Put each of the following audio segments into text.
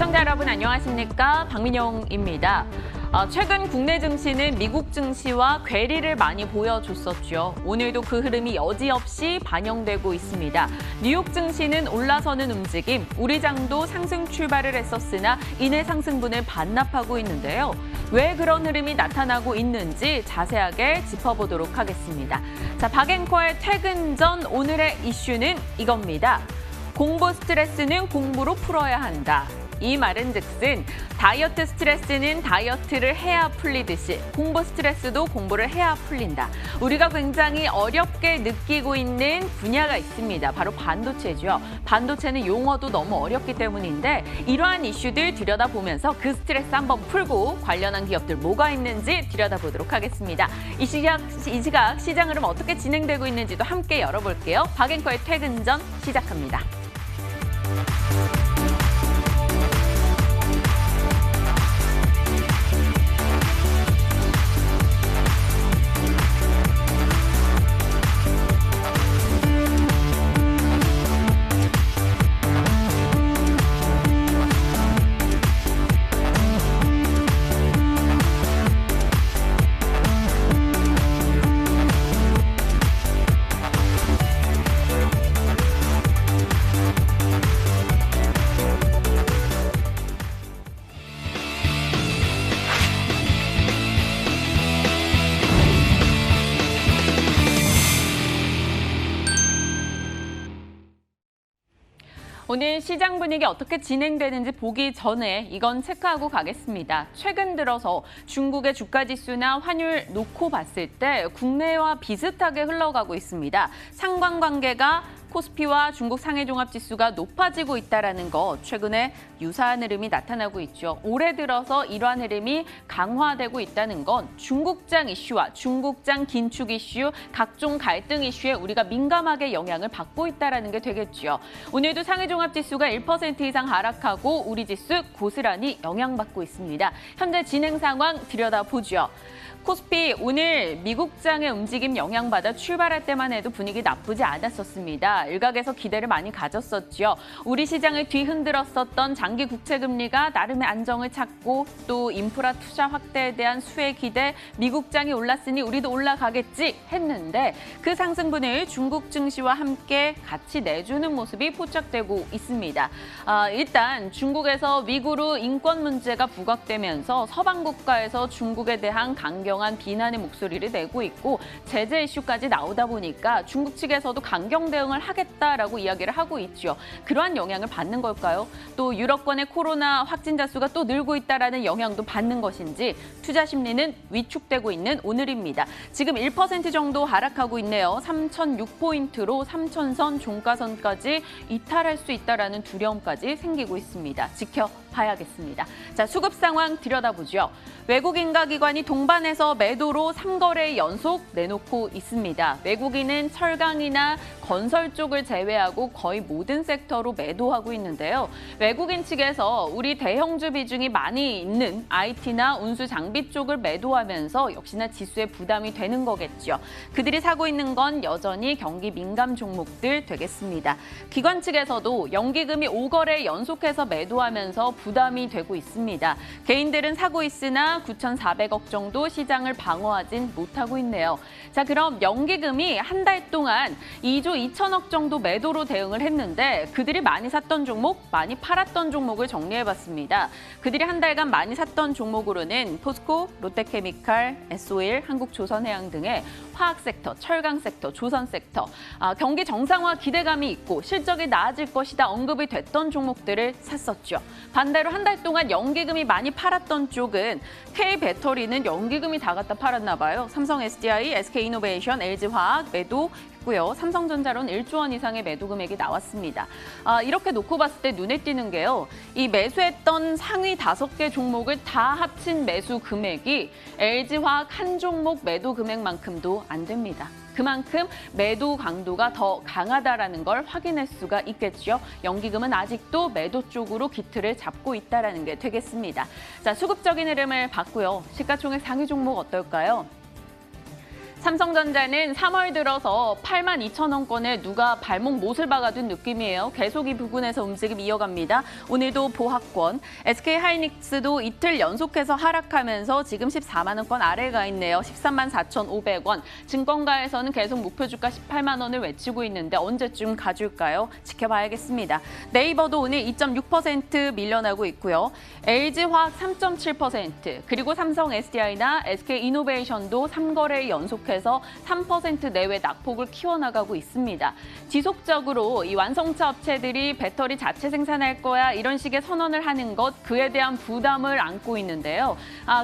시청자 여러분 안녕하십니까? 박민영입니다. 최근 국내 증시는 미국 증시와 괴리를 많이 보여줬었죠. 오늘도 그 흐름이 여지없이 반영되고 있습니다. 뉴욕 증시는 올라서는 움직임, 우리 장도 상승 출발을 했었으나 이내 상승분을 반납하고 있는데요. 왜 그런 흐름이 나타나고 있는지 자세하게 짚어보도록 하겠습니다. 자, 박앵커의 퇴근 전 오늘의 이슈는 이겁니다. 공부 스트레스는 공부로 풀어야 한다. 이 말은즉슨 다이어트 스트레스는 다이어트를 해야 풀리듯이 공부 스트레스도 공부를 해야 풀린다. 우리가 굉장히 어렵게 느끼고 있는 분야가 있습니다. 바로 반도체죠. 반도체는 용어도 너무 어렵기 때문인데 이러한 이슈들 들여다보면서 그 스트레스 한번 풀고 관련한 기업들 뭐가 있는지 들여다보도록 하겠습니다. 이 시각 시장 흐름 어떻게 진행되고 있는지도 함께 열어볼게요. 박앵커의 퇴근 전 시작합니다. 오늘 시장 분위기 어떻게 진행되는지 보기 전에 이건 체크하고 가겠습니다. 최근 들어서 중국의 주가지수나 환율 놓고 봤을 때 국내와 비슷하게 흘러가고 있습니다. 상관관계가 코스피와 중국 상해종합지수가 높아지고 있다는 것, 최근에 유사한 흐름이 나타나고 있죠. 올해 들어서 이러한 흐름이 강화되고 있다는 건 중국장 이슈와 중국장 긴축 이슈, 각종 갈등 이슈에 우리가 민감하게 영향을 받고 있다는 게 되겠죠. 오늘도 상해종합지수가 1% 이상 하락하고 우리 지수 고스란히 영향받고 있습니다. 현재 진행 상황 들여다보죠. 코스피 오늘 미국장의 움직임 영향받아 출발할 때만 해도 분위기 나쁘지 않았었습니다. 일각에서 기대를 많이 가졌었죠. 우리 시장을 뒤흔들었었던 장기 국채금리가 나름의 안정을 찾고 또 인프라 투자 확대에 대한 수혜 기대, 미국장이 올랐으니 우리도 올라가겠지 했는데 그 상승분을 중국 증시와 함께 같이 내주는 모습이 포착되고 있습니다. 일단 중국에서 위구르 인권 문제가 부각되면서 서방 국가에서 중국에 대한 강경한 비난의 목소리를 내고 있고 제재 이슈까지 나오다 보니까 중국 측에서도 강경 대응을 하겠다라고 이야기를 하고 있죠. 그러한 영향을 받는 걸까요? 또 유럽권의 코로나 확진자 수가 또 늘고 있다라는 영향도 받는 것인지 투자 심리는 위축되고 있는 오늘입니다. 지금 1% 정도 하락하고 있네요. 3,006포인트로 3,000선 종가선까지 이탈할 수 있다라는 두려움까지 생기고 있습니다. 지켜봐야겠습니다. 자, 수급 상황 들여다보죠. 외국 인가기관이 동반해서 매도로 3거래 연속 내놓고 있습니다. 외국인은 철강이나 건설 쪽을 제외하고 거의 모든 섹터로 매도하고 있는데요. 외국인 측에서 우리 대형주 비중이 많이 있는 IT나 운수 장비 쪽을 매도하면서 역시나 지수에 부담이 되는 거겠죠. 그들이 사고 있는 건 여전히 경기 민감 종목들 되겠습니다. 기관 측에서도 연기금이 5거래 연속해서 매도하면서 부담이 되고 있습니다. 개인들은 사고 있으나 9,400억 정도 시장을 방어하진 못하고 있네요. 자, 그럼 연기금이 한 달 동안 2조 2천억 정도 매도로 대응을 했는데 그들이 많이 샀던 종목, 많이 팔았던 종목을 정리해봤습니다. 그들이 한 달간 많이 샀던 종목으로는 포스코, 롯데케미칼, S-오일, 한국조선해양 등의 화학 섹터, 철강 섹터, 조선 섹터, 경기 정상화 기대감이 있고 실적이 나아질 것이다 언급이 됐던 종목들을 샀었죠. 반대로 한 달 동안 연기금이 많이 팔았던 쪽은 K배터리는 연기금이 다 갖다 팔았나 봐요. 삼성 SDI, SK이노베이션, LG화학 매도 했고요. 삼성전자로는 1조 원 이상의 매도 금액이 나왔습니다. 이렇게 놓고 봤을 때 눈에 띄는 게요. 이 매수했던 상위 5개 종목을 다 합친 매수 금액이 LG화학 한 종목 매도 금액만큼도 안 됩니다. 그만큼 매도 강도가 더 강하다라는 걸 확인할 수가 있겠죠. 연기금은 아직도 매도 쪽으로 기틀을 잡고 있다는 게 되겠습니다. 자, 수급적인 흐름을 봤고요. 시가총액 상위 종목 어떨까요? 삼성전자는 3월 들어서 82,000원권에 누가 발목 못을 박아둔 느낌이에요. 계속 이 부근에서 움직임 이어갑니다. 오늘도 보합권, SK하이닉스도 이틀 연속해서 하락하면서 지금 14만 원권 아래에 가 있네요. 13만 4,500원. 증권가에서는 계속 목표 주가 18만 원을 외치고 있는데 언제쯤 가줄까요? 지켜봐야겠습니다. 네이버도 오늘 2.6% 밀려나고 있고요. LG화학 3.7%, 그리고 삼성 SDI나 SK이노베이션도 3거래 연속해서 3% 내외 낙폭을 키워나가고 있습니다. 지속적으로 이 완성차 업체들이 배터리 자체 생산할 거야 이런 식의 선언을 하는 것, 그에 대한 부담을 안고 있는데요.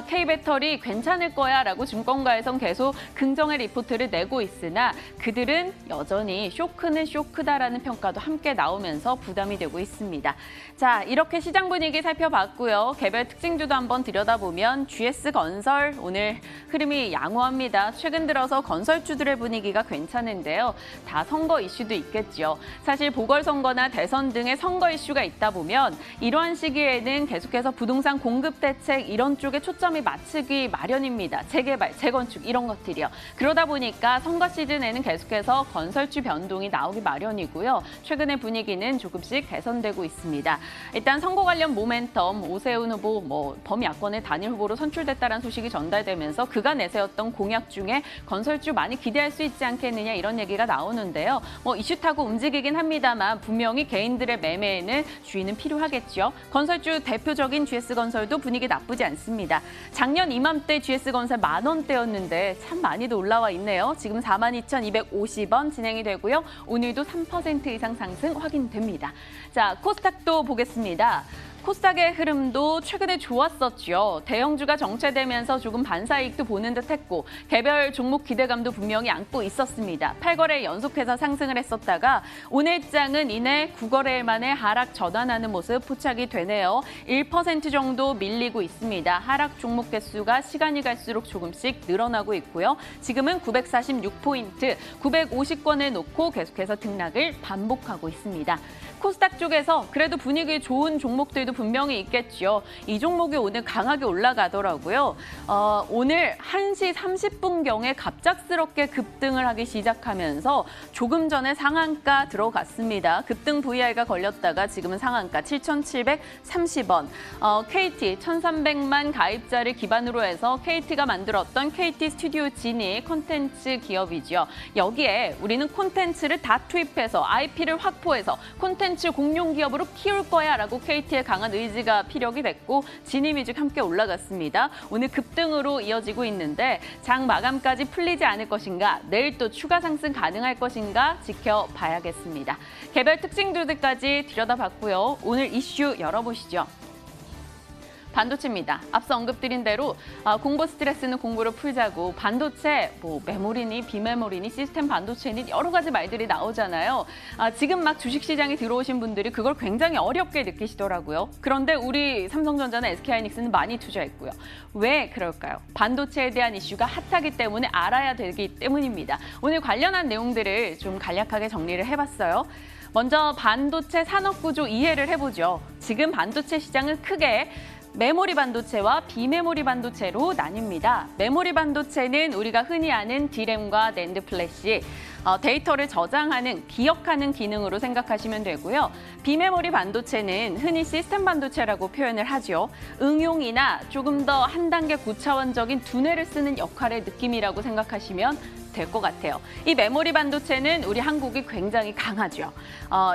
K배터리 괜찮을 거야 라고 증권가에선 계속 긍정의 리포트를 내고 있으나 그들은 여전히 쇼크는 쇼크다라는 평가도 함께 나오면서 부담이 되고 있습니다. 자, 이렇게 시장 분위기 살펴봤고요. 개별 특징주도 한번 들여다보면 GS건설 오늘 흐름이 양호합니다. 최근 들어서 건설주들의 분위기가 괜찮은데요. 다 선거 이슈도 있겠죠. 사실 보궐선거나 대선 등의 선거 이슈가 있다 보면 이러한 시기에는 계속해서 부동산 공급 대책 이런 쪽에 초점이 맞추기 마련입니다. 재개발, 재건축 이런 것들이요. 그러다 보니까 선거 시즌에는 계속해서 건설주 변동이 나오기 마련이고요. 최근의 분위기는 조금씩 개선되고 있습니다. 일단 선거 관련 모멘텀, 오세훈 후보 범야권의 단일 후보로 선출됐다는 소식이 전달되면서 그가 내세웠던 공약 중에 건설주 많이 기대할 수 있지 않겠느냐 이런 얘기가 나오는데요. 이슈 타고 움직이긴 합니다만 분명히 개인들의 매매에는 주의는 필요하겠죠. 건설주 대표적인 GS건설도 분위기 나쁘지 않습니다. 작년 이맘때 GS건설 10,000원대였는데 참 많이도 올라와 있네요. 지금 42,250원 진행이 되고요. 오늘도 3% 이상 상승 확인됩니다. 자, 코스닥도 보겠습니다. 코스닥의 흐름도 최근에 좋았었죠. 대형주가 정체되면서 조금 반사이익도 보는 듯했고 개별 종목 기대감도 분명히 안고 있었습니다. 8거래 연속해서 상승을 했었다가 오늘장은 이내 9거래일 만에 하락 전환하는 모습 포착이 되네요. 1% 정도 밀리고 있습니다. 하락 종목 개수가 시간이 갈수록 조금씩 늘어나고 있고요. 지금은 946포인트, 950권을 놓고 계속해서 등락을 반복하고 있습니다. 코스닥 쪽에서 그래도 분위기 좋은 종목들도 분명히 있겠죠. 이 종목이 오늘 강하게 올라가더라고요. 오늘 1시 30분경에 갑작스럽게 급등을 하기 시작하면서 조금 전에 상한가 들어갔습니다. 급등 VR가 걸렸다가 지금은 상한가 7,730원. KT 1,300만 가입자를 기반으로 해서 KT가 만들었던 KT 스튜디오 진이 콘텐츠 기업이죠. 여기에 우리는 콘텐츠를 다 투입해서 IP를 확보해서 콘텐츠 공룡 기업으로 키울 거야 라고 KT의 강한 의지가 피력이 됐고 진이뮤직 함께 올라갔습니다. 오늘 급등으로 이어지고 있는데 장 마감까지 풀리지 않을 것인가, 내일 또 추가 상승 가능할 것인가 지켜봐야겠습니다. 개별 특징들까지 들여다봤고요. 오늘 이슈 열어보시죠. 반도체입니다. 앞서 언급드린 대로 공부 스트레스는 공부로 풀자고 반도체 메모리니 비메모리니 시스템 반도체니 여러 가지 말들이 나오잖아요. 지금 막 주식시장에 들어오신 분들이 그걸 굉장히 어렵게 느끼시더라고요. 그런데 우리 삼성전자나 SK하이닉스는 많이 투자했고요. 왜 그럴까요? 반도체에 대한 이슈가 핫하기 때문에 알아야 되기 때문입니다. 오늘 관련한 내용들을 좀 간략하게 정리를 해봤어요. 먼저 반도체 산업구조 이해를 해보죠. 지금 반도체 시장은 크게 메모리 반도체와 비메모리 반도체로 나뉩니다. 메모리 반도체는 우리가 흔히 아는 D램과 낸드 플래시, 데이터를 저장하는, 기억하는 기능으로 생각하시면 되고요. 비메모리 반도체는 흔히 시스템 반도체라고 표현을 하죠. 응용이나 조금 더 한 단계 고차원적인 두뇌를 쓰는 역할의 느낌이라고 생각하시면 될 것 같아요. 이 메모리 반도체는 우리 한국이 굉장히 강하죠.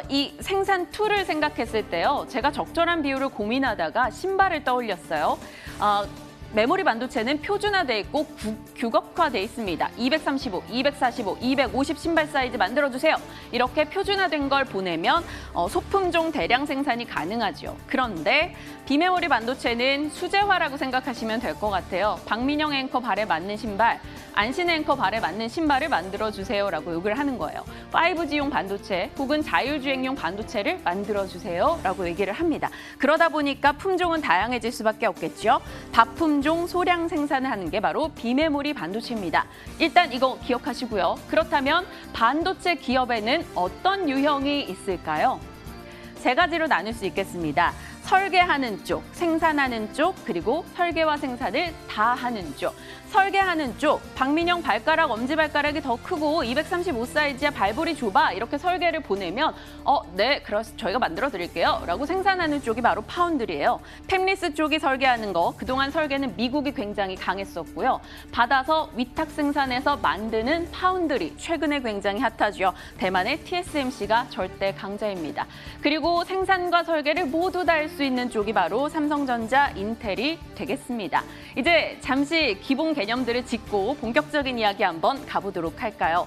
이 생산 툴을 생각했을 때요. 제가 적절한 비율을 고민하다가 신발을 떠올렸어요. 메모리 반도체는 표준화돼 있고 규격화돼 있습니다. 235, 245, 250 신발 사이즈 만들어주세요. 이렇게 표준화된 걸 보내면 소품종 대량 생산이 가능하죠. 그런데 비메모리 반도체는 수제화라고 생각하시면 될 것 같아요. 박민영 앵커 발에 맞는 신발, 안신 앵커 발에 맞는 신발을 만들어주세요라고 요구를 하는 거예요. 5G용 반도체 혹은 자율주행용 반도체를 만들어주세요라고 얘기를 합니다. 그러다 보니까 품종은 다양해질 수밖에 없겠죠. 다품종 소량 생산을 하는 게 바로 비메모리 반도체입니다. 일단 이거 기억하시고요. 그렇다면 반도체 기업에는 어떤 유형이 있을까요? 세 가지로 나눌 수 있겠습니다. 설계하는 쪽, 생산하는 쪽, 그리고 설계와 생산을 다 하는 쪽. 설계하는 쪽, 박민영 발가락, 엄지발가락이 더 크고 235 사이즈야, 발볼이 좁아. 이렇게 설계를 보내면 네, 그래서 저희가 만들어 드릴게요. 라고 생산하는 쪽이 바로 파운드리예요. 팹리스 쪽이 설계하는 거, 그동안 설계는 미국이 굉장히 강했었고요. 받아서 위탁 생산해서 만드는 파운드리, 최근에 굉장히 핫하죠. 대만의 TSMC가 절대 강자입니다. 그리고 생산과 설계를 모두 다 할 수 있는 쪽이 바로 삼성전자, 인텔이 되겠습니다. 이제 잠시 기본 개념들을 짚고 본격적인 이야기 한번 가보도록 할까요?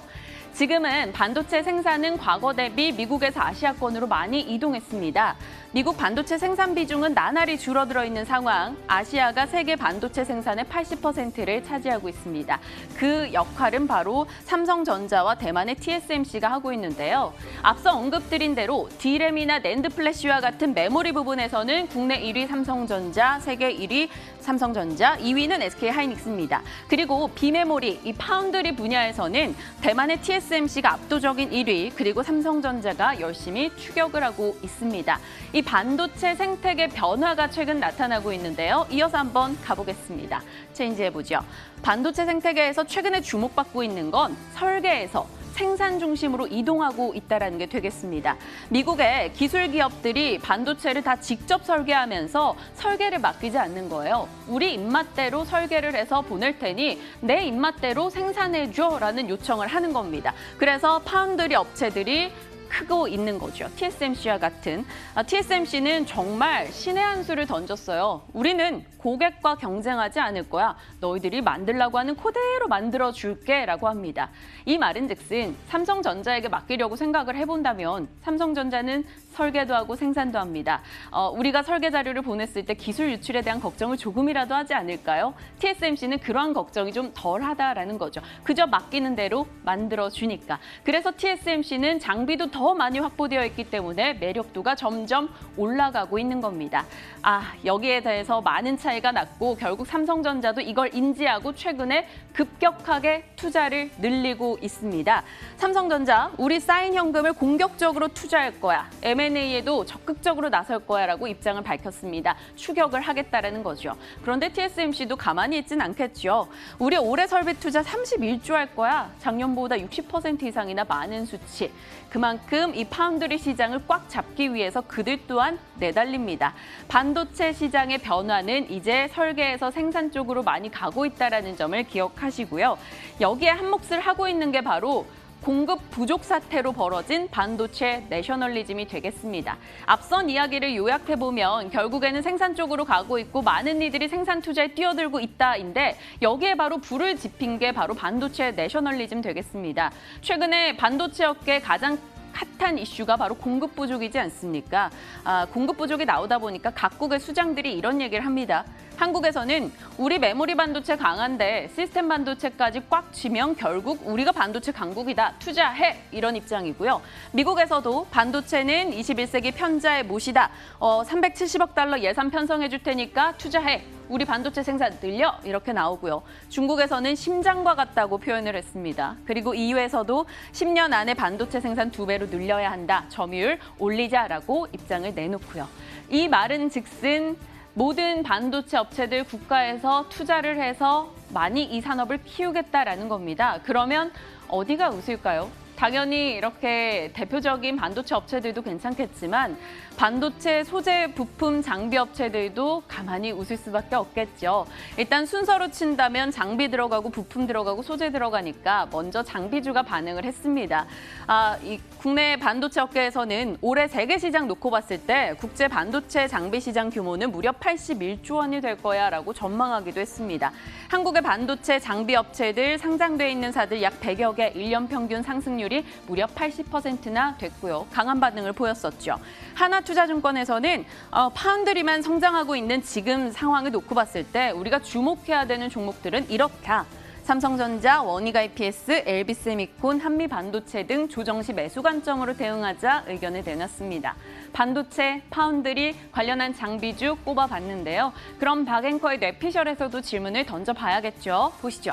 지금은 반도체 생산은 과거 대비 미국에서 아시아권으로 많이 이동했습니다. 미국 반도체 생산 비중은 나날이 줄어들어 있는 상황, 아시아가 세계 반도체 생산의 80%를 차지하고 있습니다. 그 역할은 바로 삼성전자와 대만의 TSMC가 하고 있는데요. 앞서 언급드린 대로 D램이나 낸드 플래시와 같은 메모리 부분에서는 국내 1위 삼성전자, 세계 1위 삼성전자, 2위는 SK하이닉스입니다. 그리고 비메모리, 이 파운드리 분야에서는 대만의 TSMC가 압도적인 1위, 그리고 삼성전자가 열심히 추격을 하고 있습니다. 이 반도체 생태계 변화가 최근 나타나고 있는데요. 이어서 한번 가보겠습니다. 체인지해보죠. 반도체 생태계에서 최근에 주목받고 있는 건 설계에서 생산 중심으로 이동하고 있다는 게 되겠습니다. 미국의 기술 기업들이 반도체를 다 직접 설계하면서 설계를 맡기지 않는 거예요. 우리 입맛대로 설계를 해서 보낼 테니 내 입맛대로 생산해줘라는 요청을 하는 겁니다. 그래서 파운드리 업체들이 크고 있는 거죠. TSMC와 같은. TSMC는 정말 신의 한 수를 던졌어요. 우리는 고객과 경쟁하지 않을 거야. 너희들이 만들라고 하는 그대로 만들어줄게 라고 합니다. 이 말은 즉슨 삼성전자에게 맡기려고 생각을 해본다면 삼성전자는 설계도 하고 생산도 합니다. 우리가 설계 자료를 보냈을 때 기술 유출에 대한 걱정을 조금이라도 하지 않을까요? TSMC는 그러한 걱정이 좀 덜하다라는 거죠. 그저 맡기는 대로 만들어주니까. 그래서 TSMC는 장비도 더 많이 확보되어 있기 때문에 매력도가 점점 올라가고 있는 겁니다. 여기에 대해서 많은 차이가 났고 결국 삼성전자도 이걸 인지하고 최근에 급격하게 투자를 늘리고 있습니다. 삼성전자, 우리 쌓인 현금을 공격적으로 투자할 거야. M&A에도 적극적으로 나설 거야라고 입장을 밝혔습니다. 추격을 하겠다라는 거죠. 그런데 TSMC도 가만히 있진 않겠죠. 우리 올해 설비 투자 31조 할 거야. 작년보다 60% 이상이나 많은 수치. 그만큼 이 파운드리 시장을 꽉 잡기 위해서 그들 또한 내달립니다. 반도체 시장의 변화는 이제 설계에서 생산 쪽으로 많이 가고 있다는 점을 기억하시고요. 여기에 한몫을 하고 있는 게 바로 공급 부족 사태로 벌어진 반도체 내셔널리즘이 되겠습니다. 앞선 이야기를 요약해보면 결국에는 생산 쪽으로 가고 있고 많은 이들이 생산 투자에 뛰어들고 있다인데 여기에 바로 불을 지핀 게 바로 반도체 내셔널리즘 되겠습니다. 최근에 반도체 업계 가장 핫한 이슈가 바로 공급 부족이지 않습니까? 공급 부족이 나오다 보니까 각국의 수장들이 이런 얘기를 합니다. 한국에서는 우리 메모리 반도체 강한데 시스템 반도체까지 꽉 쥐면 결국 우리가 반도체 강국이다. 투자해. 이런 입장이고요. 미국에서도 반도체는 21세기 편자의 못이다. 370억 달러 예산 편성해 줄 테니까 투자해. 우리 반도체 생산 늘려. 이렇게 나오고요. 중국에서는 심장과 같다고 표현을 했습니다. 그리고 EU에서도 10년 안에 반도체 생산 2배로 늘려야 한다. 점유율 올리자라고 입장을 내놓고요. 이 말은 즉슨 모든 반도체 업체들 국가에서 투자를 해서 많이 이 산업을 키우겠다라는 겁니다. 그러면 어디가 웃을까요? 당연히 이렇게 대표적인 반도체 업체들도 괜찮겠지만 반도체 소재 부품 장비 업체들도 가만히 웃을 수밖에 없겠죠. 일단 순서로 친다면 장비 들어가고 부품 들어가고 소재 들어가니까 먼저 장비주가 반응을 했습니다. 이 국내 반도체 업계에서는 올해 세계 시장 놓고 봤을 때 국제 반도체 장비 시장 규모는 무려 81조 원이 될 거야라고 전망하기도 했습니다. 한국의 반도체 장비 업체들 상장돼 있는 사들 약 100여 개 1년 평균 상승률이 무려 80%나 됐고요. 강한 반응을 보였었죠. 하나투자증권에서는 파운드리만 성장하고 있는 지금 상황을 놓고 봤을 때 우리가 주목해야 되는 종목들은 이렇다. 삼성전자, 원익 IPS, LB세미콘, 한미반도체 등 조정시 매수 관점으로 대응하자 의견을 내놨습니다. 반도체, 파운드리 관련한 장비주 꼽아봤는데요. 그럼 박앵커의 뇌피셜에서도 질문을 던져봐야겠죠. 보시죠.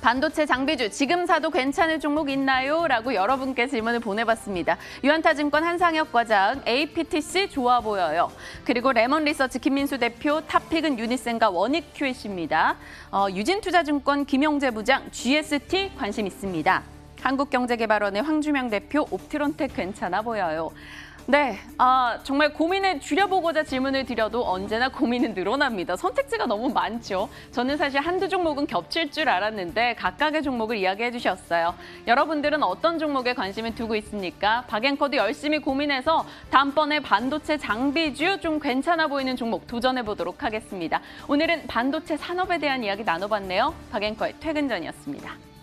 반도체 장비주 지금 사도 괜찮을 종목 있나요? 라고 여러분께 질문을 보내봤습니다. 유한타증권 한상혁 과장, APTC 좋아 보여요. 그리고 레몬리서치 김민수 대표, 탑픽은 유니센과 원익QC입니다. 유진투자증권 김용재 부장, GST 관심 있습니다. 한국경제개발원의 황주명 대표, 옵트론텍 괜찮아 보여요. 네, 정말 고민을 줄여보고자 질문을 드려도 언제나 고민은 늘어납니다. 선택지가 너무 많죠. 저는 사실 한두 종목은 겹칠 줄 알았는데 각각의 종목을 이야기해 주셨어요. 여러분들은 어떤 종목에 관심을 두고 있습니까? 박앵커도 열심히 고민해서 다음번에 반도체 장비주 좀 괜찮아 보이는 종목 도전해 보도록 하겠습니다. 오늘은 반도체 산업에 대한 이야기 나눠봤네요. 박앵커의 퇴근 전이었습니다.